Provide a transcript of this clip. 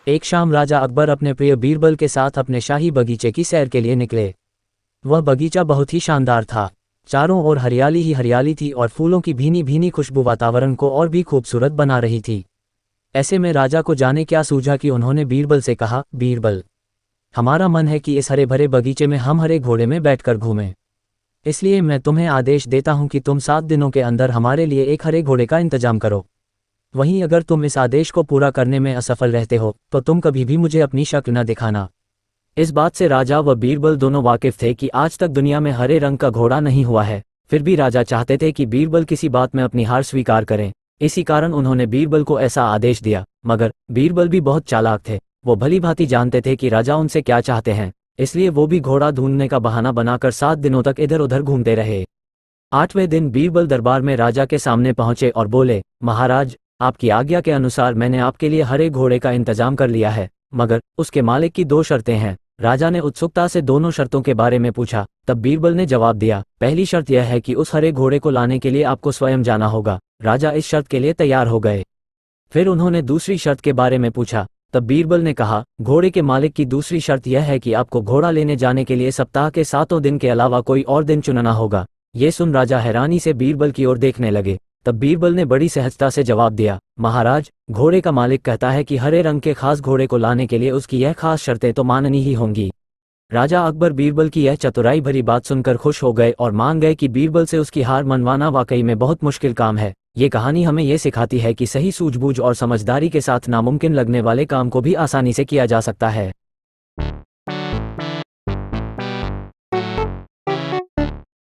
एक शाम राजा अकबर अपने प्रिय बीरबल के साथ अपने शाही बगीचे की सैर के लिए निकले। वह बगीचा बहुत ही शानदार था। चारों ओर हरियाली ही हरियाली थी और फूलों की भीनी भीनी खुशबू वातावरण को और भी खूबसूरत बना रही थी। ऐसे में राजा को जाने क्या सूझा कि उन्होंने बीरबल से कहा, बीरबल, हमारा मन है कि इस हरे भरे बगीचे में हम हरे घोड़े में बैठकर घूमें। इसलिए मैं तुम्हें आदेश देता हूं कि तुम 7 दिनों के अंदर हमारे लिए एक हरे घोड़े का इंतजाम करो। वहीं अगर तुम इस आदेश को पूरा करने में असफल रहते हो तो तुम कभी भी मुझे अपनी शक्ल न दिखाना। इस बात से राजा व बीरबल दोनों वाकिफ थे कि आज तक दुनिया में हरे रंग का घोड़ा नहीं हुआ है। फिर भी राजा चाहते थे कि बीरबल किसी बात में अपनी हार स्वीकार करें। इसी कारण उन्होंने बीरबल को ऐसा आदेश दिया। मगर बीरबल भी बहुत चालाक थे। वो भली भांति जानते थे कि राजा उनसे क्या चाहते हैं, इसलिए वो भी घोड़ा ढूंढने का बहाना बनाकर 7 दिनों तक इधर उधर घूमते रहे। 8वें दिन बीरबल दरबार में राजा के सामने पहुंचे और बोले, महाराज, आपकी आज्ञा के अनुसार मैंने आपके लिए हरे घोड़े का इंतजाम कर लिया है, मगर उसके मालिक की 2 शर्तें हैं। राजा ने उत्सुकता से दोनों शर्तों के बारे में पूछा। तब बीरबल ने जवाब दिया, पहली शर्त यह है कि उस हरे घोड़े को लाने के लिए आपको स्वयं जाना होगा। राजा इस शर्त के लिए तैयार हो गए। फिर उन्होंने दूसरी शर्त के बारे में पूछा। तब बीरबल ने कहा, घोड़े के मालिक की दूसरी शर्त यह है कि आपको घोड़ा लेने जाने के लिए सप्ताह के 7 दिन के अलावा कोई और दिन चुनना होगा। ये सुन राजा हैरानी से बीरबल की ओर देखने लगे। तब बीरबल ने बड़ी सहजता से जवाब दिया, महाराज, घोड़े का मालिक कहता है कि हरे रंग के खास घोड़े को लाने के लिए उसकी यह खास शर्तें तो माननी ही होंगी। राजा अकबर बीरबल की यह चतुराई भरी बात सुनकर खुश हो गए और मान गए कि बीरबल से उसकी हार मनवाना वाकई में बहुत मुश्किल काम है। ये कहानी हमें यह सिखाती है कि सही सूझबूझ और समझदारी के साथ नामुमकिन लगने वाले काम को भी आसानी से किया जा सकता है।